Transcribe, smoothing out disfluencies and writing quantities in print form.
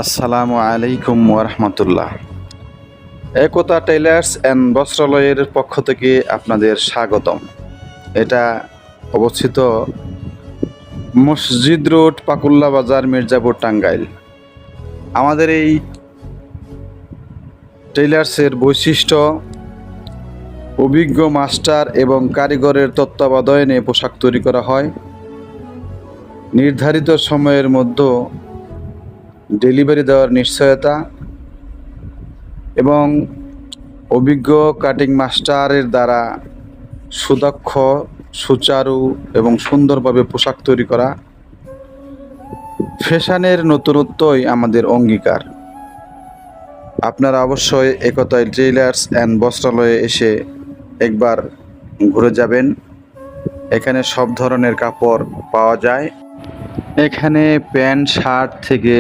আসসালামু আলাইকুম ওরহমতুল্লাহ। একতা টেইলার্স অ্যান্ড বস্ত্রালয়ের পক্ষ থেকে আপনাদের স্বাগতম। এটা অবস্থিত মসজিদ রোড, পাকুল্লা বাজার, মির্জাপুর, টাঙ্গাইল। আমাদের এই টেইলার্সের বৈশিষ্ট্য অভিজ্ঞ মাস্টার এবং কারিগরের তত্ত্বাবধানে পোশাক তৈরি করা হয়। নির্ধারিত সময়ের মধ্যে ডেলিভারি দেওয়ার নিশ্চয়তা এবং অভিজ্ঞ কাটিং মাস্টারের দ্বারা সুদক্ষ, সুচারু এবং সুন্দরভাবে পোশাক তৈরি করা। ফ্যাশনের নতুনত্বই আমাদের অঙ্গীকার। আপনারা অবশ্যই একতা টেইলার্স অ্যান্ড বস্ত্রালয়ে এসে একবার ঘুরে যাবেন। এখানে সব ধরনের কাপড় পাওয়া যায়। এখানে প্যান্ট, শার্ট থেকে